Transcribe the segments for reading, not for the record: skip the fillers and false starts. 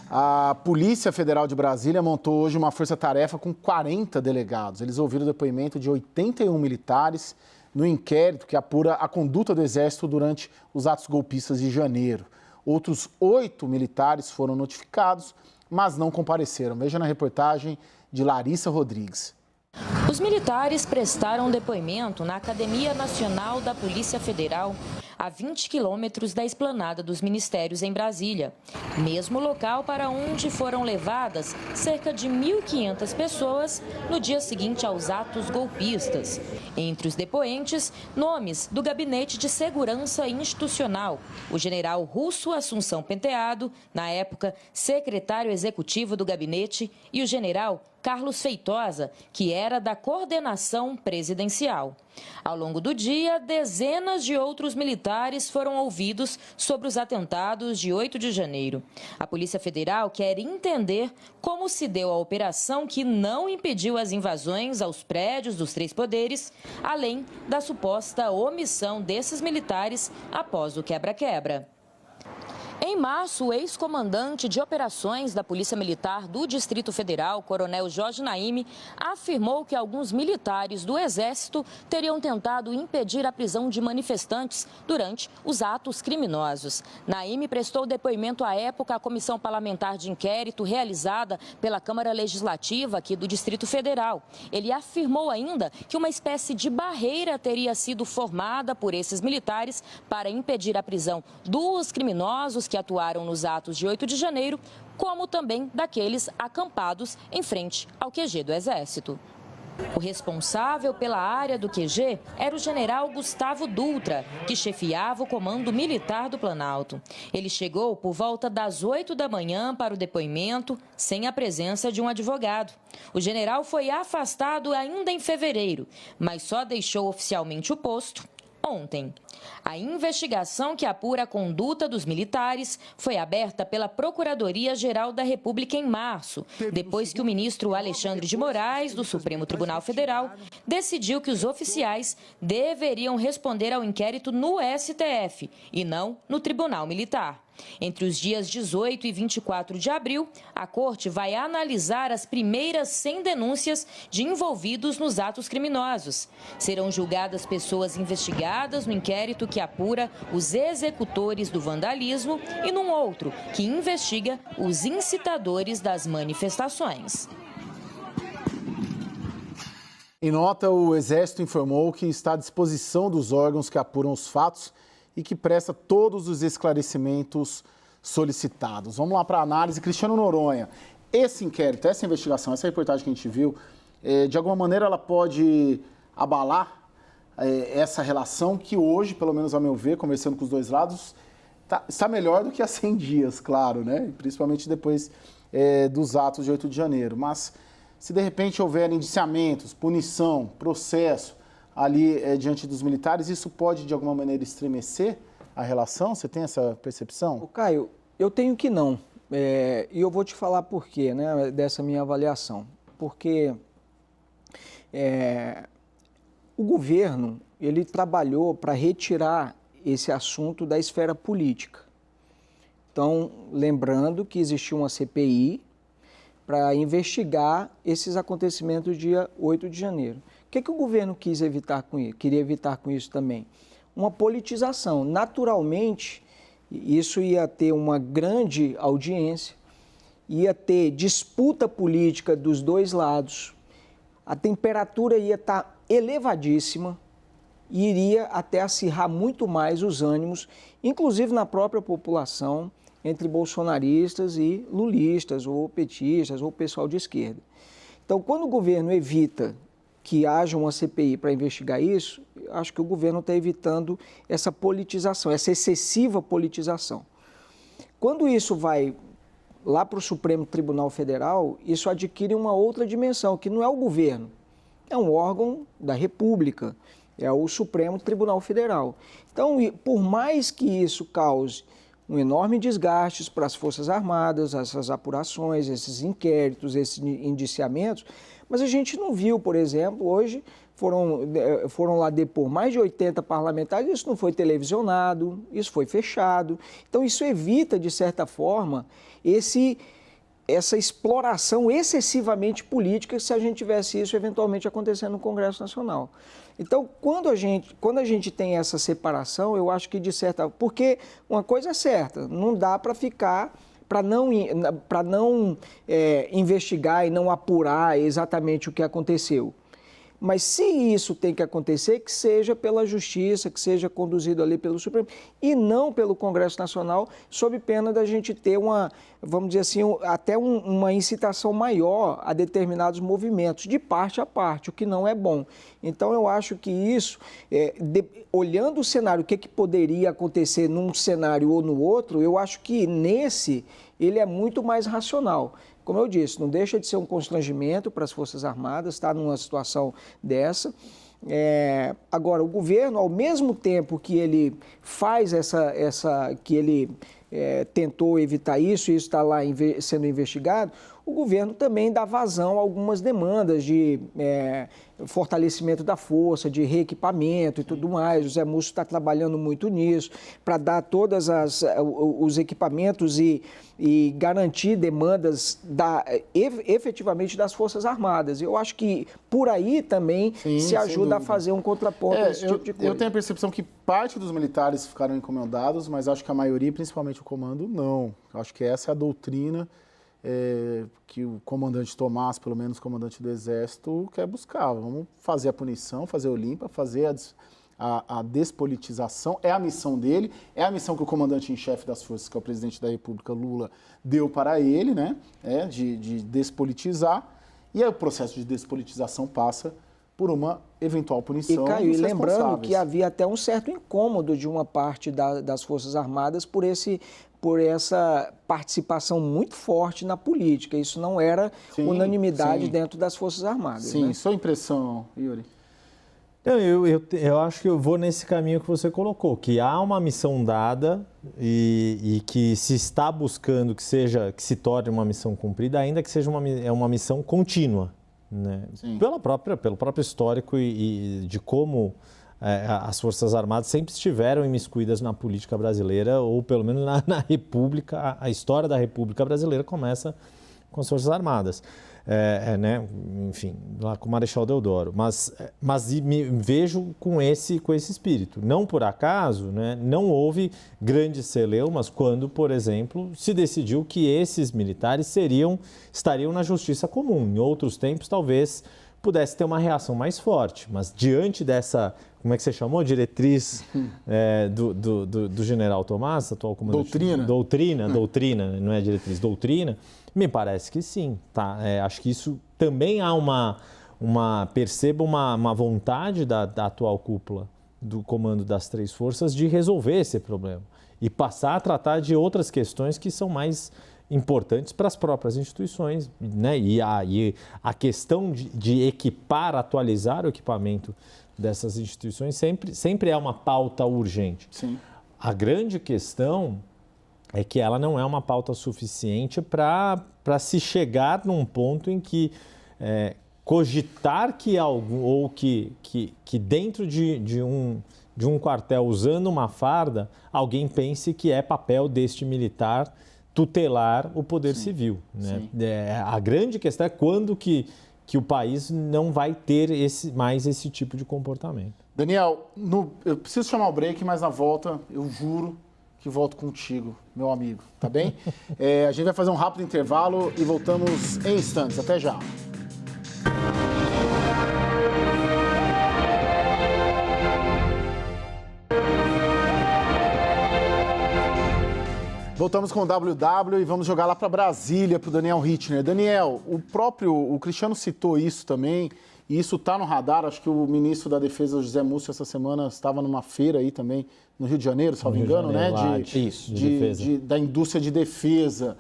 A Polícia Federal de Brasília montou hoje uma força-tarefa com 40 delegados. Eles ouviram o depoimento de 81 militares no inquérito que apura a conduta do Exército durante os atos golpistas de janeiro. Outros 8 militares foram notificados, mas não compareceram. Veja na reportagem de Larissa Rodrigues. Os militares prestaram depoimento na Academia Nacional da Polícia Federal, a 20 quilômetros da esplanada dos ministérios em Brasília, mesmo local para onde foram levadas cerca de 1.500 pessoas no dia seguinte aos atos golpistas. Entre os depoentes, nomes do Gabinete de Segurança Institucional, o general Russo Assunção Penteado, na época secretário executivo do gabinete, e o general Carlos Feitosa, que era da coordenação presidencial. Ao longo do dia, dezenas de outros militares foram ouvidos sobre os atentados de 8 de janeiro. A Polícia Federal quer entender como se deu a operação que não impediu as invasões aos prédios dos 3 poderes, além da suposta omissão desses militares após o quebra-quebra. Em março, o ex-comandante de operações da Polícia Militar do Distrito Federal, Coronel Jorge Naime, afirmou que alguns militares do Exército teriam tentado impedir a prisão de manifestantes durante os atos criminosos. Naime prestou depoimento à época à Comissão Parlamentar de Inquérito realizada pela Câmara Legislativa aqui do Distrito Federal. Ele afirmou ainda que uma espécie de barreira teria sido formada por esses militares para impedir a prisão dos criminosos que atuaram nos atos de 8 de janeiro, como também daqueles acampados em frente ao QG do Exército. O responsável pela área do QG era o general Gustavo Dutra, que chefiava o Comando Militar do Planalto. Ele chegou por volta das 8 da manhã para o depoimento, sem a presença de um advogado. O general foi afastado ainda em fevereiro, mas só deixou oficialmente o posto ontem. A investigação que apura a conduta dos militares foi aberta pela Procuradoria-Geral da República em março, depois que o ministro Alexandre de Moraes, do Supremo Tribunal Federal, decidiu que os oficiais deveriam responder ao inquérito no STF e não no Tribunal Militar. Entre os dias 18 e 24 de abril, a Corte vai analisar as primeiras 100 denúncias de envolvidos nos atos criminosos. Serão julgadas pessoas investigadas no inquérito que apura os executores do vandalismo e num outro que investiga os incitadores das manifestações. Em nota, o Exército informou que está à disposição dos órgãos que apuram os fatos e que presta todos os esclarecimentos solicitados. Vamos lá para a análise. Cristiano Noronha, esse inquérito, essa investigação, essa reportagem que a gente viu, de alguma maneira ela pode abalar essa relação que hoje, pelo menos ao meu ver, conversando com os dois lados, está melhor do que há 100 dias, claro, né? Principalmente depois dos atos de 8 de janeiro. Mas se de repente houver indiciamentos, punição, processo, ali diante dos militares, isso pode de alguma maneira estremecer a relação? Você tem essa percepção? Caio, eu tenho que não. E eu vou te falar por quê, né, dessa minha avaliação. Porque o governo, ele trabalhou para retirar esse assunto da esfera política. Então, lembrando que existia uma CPI para investigar esses acontecimentos do dia 8 de janeiro. O que o governo quis evitar com isso? Queria evitar com isso também? Uma politização. Naturalmente, isso ia ter uma grande audiência, ia ter disputa política dos dois lados, a temperatura ia estar elevadíssima e iria até acirrar muito mais os ânimos, inclusive na própria população, entre bolsonaristas e lulistas, ou petistas, ou pessoal de esquerda. Então, quando o governo evita que haja uma CPI para investigar isso, acho que o governo está evitando essa politização, essa excessiva politização. Quando isso vai lá para o Supremo Tribunal Federal, isso adquire uma outra dimensão, que não é o governo, é um órgão da República, é o Supremo Tribunal Federal. Então, por mais que isso cause um enorme desgaste para as Forças Armadas, essas apurações, esses inquéritos, esses indiciamentos, mas a gente não viu, por exemplo, hoje foram lá depor mais de 80 parlamentares, isso não foi televisionado, isso foi fechado. Então, isso evita, de certa forma, essa exploração excessivamente política se a gente tivesse isso eventualmente acontecendo no Congresso Nacional. Então, quando a gente tem essa separação, eu acho que de certa... Porque uma coisa é certa, não dá para ficar... para não investigar e não apurar exatamente o que aconteceu. Mas se isso tem que acontecer, que seja pela Justiça, que seja conduzido ali pelo Supremo, e não pelo Congresso Nacional, sob pena da gente ter vamos dizer assim, até uma incitação maior a determinados movimentos, de parte a parte, o que não é bom. Então, eu acho que isso, olhando o cenário, o que poderia acontecer num cenário ou no outro, eu acho que nesse, ele é muito mais racional. Como eu disse, não deixa de ser um constrangimento para as Forças Armadas estar numa situação dessa. Agora, o governo, ao mesmo tempo que ele faz que ele tentou evitar isso, e isso está lá sendo investigado, o governo também dá vazão a algumas demandas de fortalecimento da força, de reequipamento e tudo mais. O Zé Múcio está trabalhando muito nisso, para dar todos os equipamentos e garantir demandas efetivamente das Forças Armadas. Eu acho que por aí também se ajuda a fazer um contraponto a esse tipo de coisa. Eu tenho a percepção que parte dos militares ficaram incomodados, mas acho que a maioria, principalmente o comando, não. Acho que essa é a doutrina que o comandante Tomás, pelo menos o comandante do Exército, quer buscar. Vamos fazer a punição, fazer o limpa, fazer a despolitização. É a missão dele, é a missão que o comandante em chefe das forças, que é o presidente da República, Lula, deu para ele, né? De despolitizar. E aí o processo de despolitização passa por uma eventual punição. E, Caio, e lembrando que havia até um certo incômodo de uma parte das Forças Armadas por essa participação muito forte na política. Isso não era unanimidade dentro das Forças Armadas. Sim, né? Sua impressão, Yuri? Eu acho que eu vou nesse caminho que você colocou, que há uma missão dada e que se está buscando que se torne uma missão cumprida, ainda que seja uma missão contínua, né? Pelo próprio histórico e de como as Forças Armadas sempre estiveram imiscuídas na política brasileira, ou pelo menos na República. A história da República Brasileira começa com as Forças Armadas. Né? Enfim, lá com o Marechal Deodoro. Mas me vejo com esse espírito. Não por acaso, né? Não houve grandes celeumas quando, por exemplo, se decidiu que esses militares estariam na justiça comum. Em outros tempos, talvez pudesse ter uma reação mais forte, mas diante dessa, como é que você chamou? Diretriz do general Tomás, atual comandante? Doutrina, não é diretriz, doutrina. Me parece que sim, tá? Acho que isso também há percebo uma vontade da atual cúpula do comando das três forças de resolver esse problema e passar a tratar de outras questões que são mais importantes para as próprias instituições, né? E a questão de equipar, atualizar o equipamento dessas instituições sempre é uma pauta urgente. Sim. A grande questão é que ela não é uma pauta suficiente para se chegar num ponto em que cogitar que algo ou que dentro de um quartel usando uma farda, alguém pense que é papel deste militar tutelar o poder civil, né? A grande questão é quando que o país não vai ter mais esse tipo de comportamento. Daniel, eu preciso chamar o break, mas na volta, eu juro que volto contigo, meu amigo, tá bem? A gente vai fazer um rápido intervalo e voltamos em instantes. Até já. Voltamos com o WW e vamos jogar lá para Brasília, para o Daniel Rittner. Daniel, o Cristiano citou isso também, e isso está no radar. Acho que o ministro da Defesa, José Múcio, essa semana estava numa feira aí também, no Rio de Janeiro, salvo engano, né? Da indústria de defesa.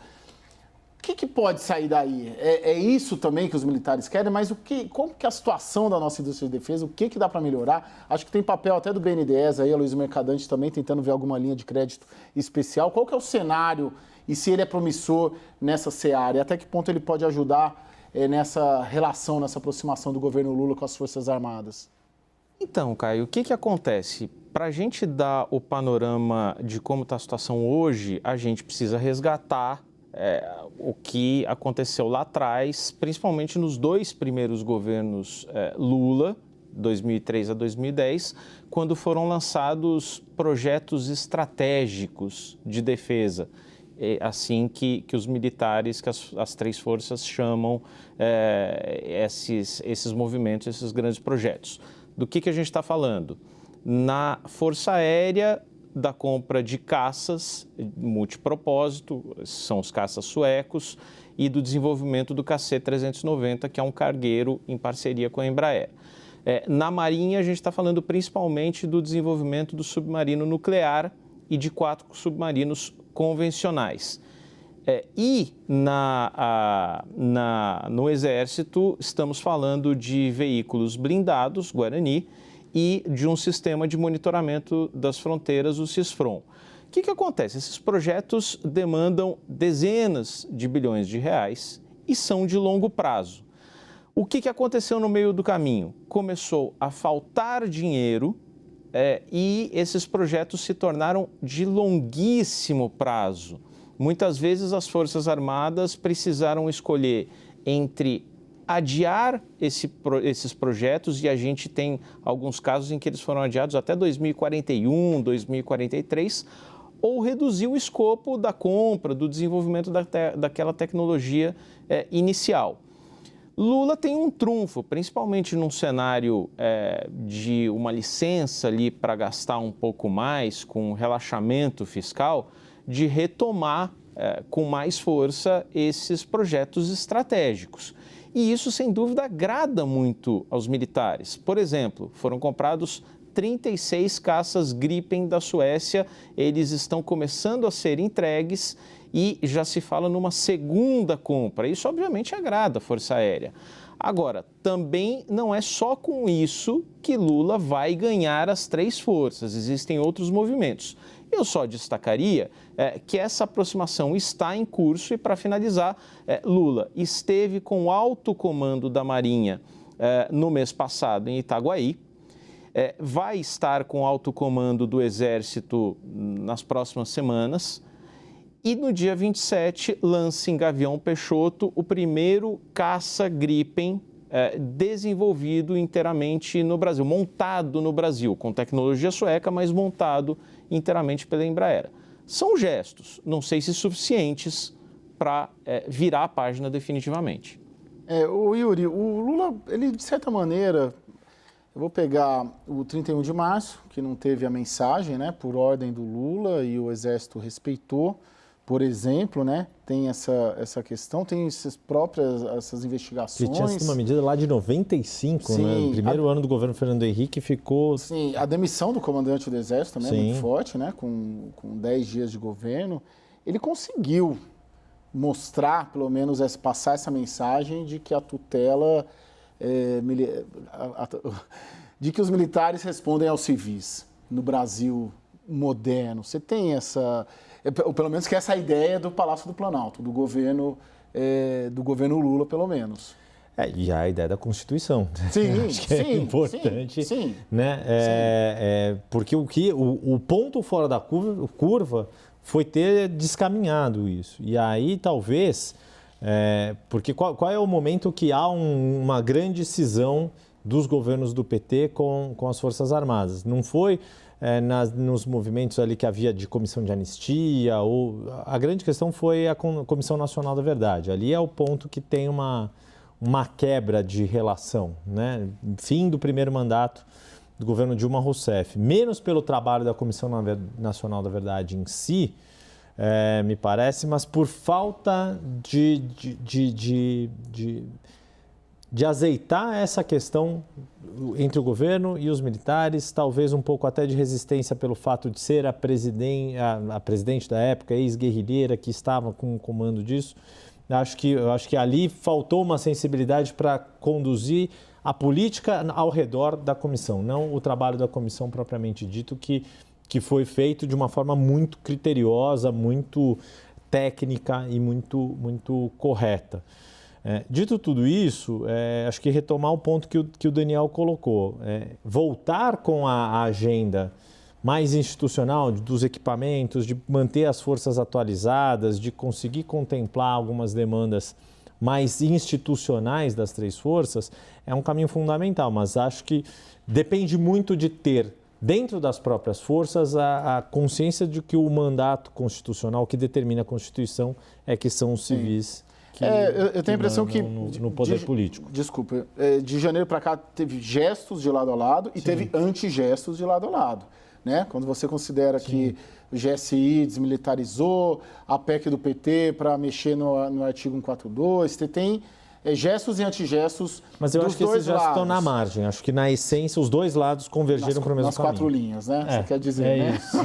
O que pode sair daí? É isso também que os militares querem, mas como que é a situação da nossa indústria de defesa? O que dá para melhorar? Acho que tem papel até do BNDES aí, a Luiz Mercadante também, tentando ver alguma linha de crédito especial. Qual que é o cenário e se ele é promissor nessa seara? E até que ponto ele pode ajudar nessa relação, nessa aproximação do governo Lula com as Forças Armadas? Então, Caio, o que acontece? Para a gente dar o panorama de como está a situação hoje, a gente precisa resgatar o que aconteceu lá atrás, principalmente nos 2 primeiros governos Lula, 2003 a 2010, quando foram lançados projetos estratégicos de defesa, assim que os militares, que as 3 forças chamam esses movimentos, esses grandes projetos. Do que a gente está falando? Na Força Aérea, da compra de caças multipropósito, são os caças suecos, e do desenvolvimento do KC-390, que é um cargueiro em parceria com a Embraer. Na Marinha, a gente está falando principalmente do desenvolvimento do submarino nuclear e de 4 submarinos convencionais. E no Exército, estamos falando de veículos blindados, Guarani, e de um sistema de monitoramento das fronteiras, o CISFRON. O que acontece? Esses projetos demandam dezenas de bilhões de reais e são de longo prazo. O que aconteceu no meio do caminho? Começou a faltar dinheiro e esses projetos se tornaram de longuíssimo prazo. Muitas vezes as Forças Armadas precisaram escolher entre adiar esses projetos, e a gente tem alguns casos em que eles foram adiados até 2041, 2043, ou reduzir o escopo da compra, do desenvolvimento daquela tecnologia inicial. Lula tem um trunfo, principalmente num cenário de uma licença ali para gastar um pouco mais, com relaxamento fiscal, de retomar com mais força esses projetos estratégicos. E isso, sem dúvida, agrada muito aos militares. Por exemplo, foram comprados 36 caças Gripen da Suécia, eles estão começando a ser entregues e já se fala numa segunda compra. Isso, obviamente, agrada a Força Aérea. Agora, também não é só com isso que Lula vai ganhar as 3 forças, existem outros movimentos. Eu só destacaria que essa aproximação está em curso e, para finalizar, Lula esteve com o alto comando da Marinha no mês passado em Itaguaí, vai estar com o alto comando do Exército nas próximas semanas e no dia 27 lança em Gavião Peixoto o primeiro caça Gripen desenvolvido inteiramente no Brasil, montado no Brasil, com tecnologia sueca, mas montado inteiramente pela Embraer. São gestos, não sei se suficientes para virar a página definitivamente. O Yuri, o Lula, ele de certa maneira, eu vou pegar o 31 de março, que não teve a mensagem, né, por ordem do Lula e o Exército respeitou, por exemplo, né, tem essa questão, tem essas investigações. Que tinha sido uma medida lá de 95, sim, né? No primeiro ano do governo Fernando Henrique ficou... Sim, a demissão do comandante do Exército também é muito forte, né? Com 10 dias de governo. Ele conseguiu mostrar, pelo menos, passar essa mensagem de que a tutela... de que os militares respondem aos civis no Brasil moderno. Você tem essa... ou pelo menos que essa é a ideia do Palácio do Planalto, do governo Lula, pelo menos. E a ideia da Constituição. Sim, acho que é importante, sim. Né? Porque o ponto fora da curva foi ter descaminhado isso. E aí, talvez, porque qual é o momento que há uma grande cisão dos governos do PT com as Forças Armadas? Não foi... nos movimentos ali que havia de comissão de anistia, a grande questão foi a Comissão Nacional da Verdade. Ali é o ponto que tem uma quebra de relação, né? Fim do primeiro mandato do governo Dilma Rousseff, menos pelo trabalho da Comissão Nacional da Verdade em si, me parece, mas por falta de azeitar essa questão entre o governo e os militares, talvez um pouco até de resistência pelo fato de ser a presidente da época, ex-guerrilheira, que estava com o comando disso. Eu acho que ali faltou uma sensibilidade para conduzir a política ao redor da comissão, não o trabalho da comissão propriamente dito, que foi feito de uma forma muito criteriosa, muito técnica e muito correta. Dito tudo isso, acho que retomar o ponto que o Daniel colocou, voltar com a agenda mais institucional dos equipamentos, de manter as forças atualizadas, de conseguir contemplar algumas demandas mais institucionais das três forças, é um caminho fundamental, mas acho que depende muito de ter, dentro das próprias forças, a consciência de que o mandato constitucional que determina a Constituição é que são os civis. Eu tenho a impressão que no poder político. Desculpa, de janeiro para cá teve gestos de lado a lado e teve antigestos de lado a lado. Né? Quando você considera que o GSI desmilitarizou, a PEC do PT para mexer no artigo 142, você tem gestos e antigestos dos dois lados. Mas eu acho que esses já estão na margem. Acho que, na essência, os dois lados convergiram para o mesmo caminho. Nas 4 linhas, né? Você quer dizer, né? Isso.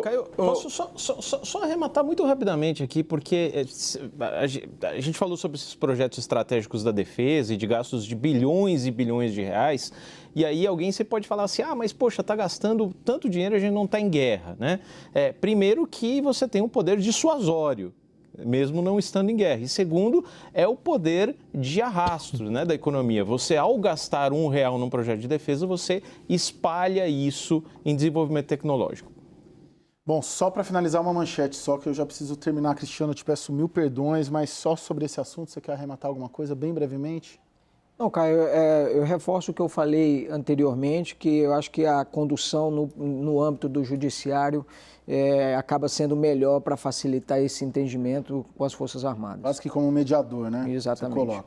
Caio, posso só arrematar muito rapidamente aqui, porque a gente falou sobre esses projetos estratégicos da defesa e de gastos de bilhões e bilhões de reais, e aí você pode falar assim, mas poxa, está gastando tanto dinheiro, a gente não está em guerra, né? Primeiro que você tem um poder dissuasório, mesmo não estando em guerra. E segundo, é o poder de arrasto, né, da economia. Você, ao gastar R$1 num projeto de defesa, você espalha isso em desenvolvimento tecnológico. Bom, só para finalizar uma manchete só, que eu já preciso terminar, Cristiano, eu te peço 1000 perdões, mas só sobre esse assunto, você quer arrematar alguma coisa bem brevemente? Não, Caio, eu reforço o que eu falei anteriormente, que eu acho que a condução no âmbito do judiciário acaba sendo melhor para facilitar esse entendimento com as Forças Armadas. Quase que como mediador, né? Exatamente. Você coloca.